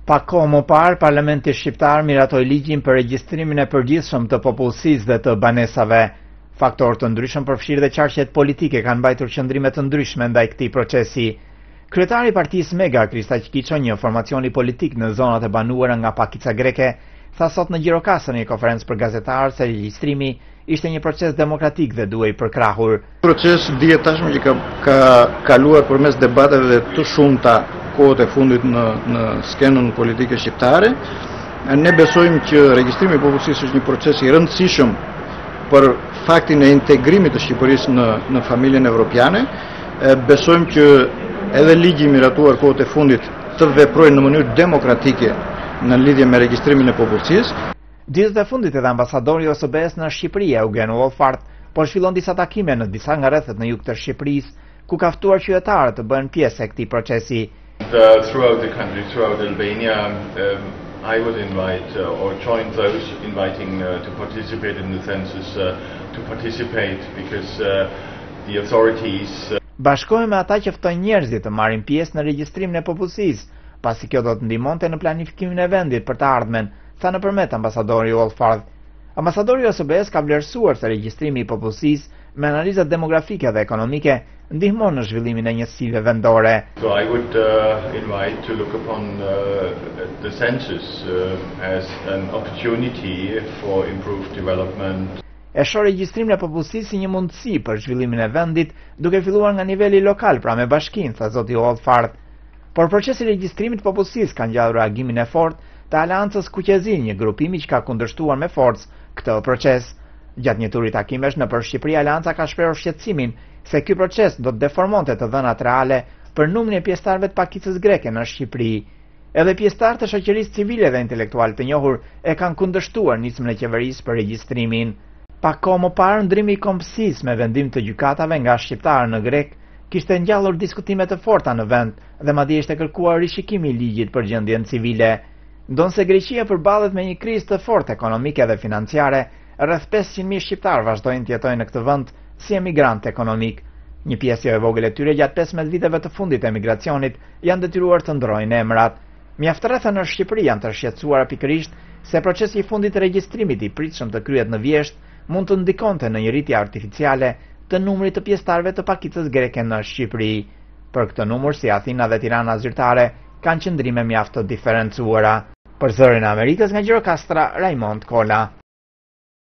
Pak kohë më parë, Parlamenti Shqiptar miratoi ligjin për regjistrimin e përgjithshëm të popullsisë dhe të banesave. Faktorë të ndryshëm përfshirë dhe qarqet politike kanë mbajtur qëndrime të ndryshme ndaj këtij procesi. Kryetari i Partisë Mega, Kristaq Kiço, një formacioni politik në zonat e banuara nga pakica greke, tha sot në Gjirokastër në një konferencë për gazetarë se regjistrimi ishte një proces demokratik dhe duhej përkrahur. Proces dihet tashmë që ka kaluar përmes debateve të shumta kohët e fundit në skenën politike shqiptare. Ne besojmë që regjistrimi i popullsisë është një proces i rëndësishëm për faktin e integrimit të Shqipërisë në familjen evropiane. Besojmë që edhe ligji i miratuar kohët e fundit të veprojë në mënyrë demokratike në lidhje me regjistrimin e popullsisë. Ditët e fundit edhe ambasadori i OSBE-s në Shqipëri, Eugen Wolfart, po zhvillon disa takime në disa nga rrethet në jug të Shqipërisë, ku ka ftuar qytetarët të bëhen pjesë e këtij procesi. Throughout the country, throughout Albania, I would invite or join those inviting to participate in the census to participate because the authorities. Bashkohem me ata që ftojnë njerëzit të marrin pjesë në regjistrimin e popullsisë, pasi kjo do të ndihmonte në planifikimin e vendit për të ardhmen, tha nëpërmjet ambasadori Wolfart. Ambasadori i OSBE-s ka vlerësuar se regjistrimi i popullsisë me analizat demografike dhe ekonomike ndihmon në zhvillimin e njësive vendore. So I would invite to look upon the census as an opportunity for improved development. E shoh regjistrimin e popullsisë si një mundësi për zhvillimin e vendit, duke filluar nga niveli lokal, pra me bashkinë, tha zoti Wolfart. Por procesi i regjistrimit të popullsisë ka ngjallur reagimin e fortë të Aleancës Kuqezin, një grupimi që ka kundërshtuar me forcë këtë proces. Gjatë një turi takimesh nëpër Shqipëri, Aleanca ka shprehur shqetësimin se ky proces do të deformonte të dhënat reale për numrin e pjesëtarëve të pakicës greke në Shqipëri. Edhe pjesëtarët e shoqërisë civile dhe intelektuale të njohur e kanë kundërshtuar nismën e qeverisë për regjistrimin. Pak kohë më parë, ndrimi i kombësisë me vendim të gjykatave nga shqiptarë në grek kishte ngjallur diskutime të forta në vend dhe madje ishte kërkuar rishikimi i ligjit për gjendjen civile. Ndonse Greqia përballet me një krizë të fortë ekonomike dhe financiare, rreth 500.000 shqiptarë vazhdojnë të jetojnë në këtë vend si emigrant ekonomik. Një pjesë e vogël e tyre gjatë 15 viteve të fundit të emigracionit janë detyruar të ndrojnë emrat. Mjaft rretha në Shqipëri janë të shqetësuara pikërisht se procesi i fundit të regjistrimit i pritshëm të kryhet në vjesht mund të ndikonte në një rritje artificiale të numrit të pjesëtarëve të pakicës greke në Shqipëri. Për këtë numër, si Athina dhe Tirana zyrtare kanë qëndrime mjaft të diferencuara. Për Zërin e Amerikës nga Gjirokastra, Raimond Kola.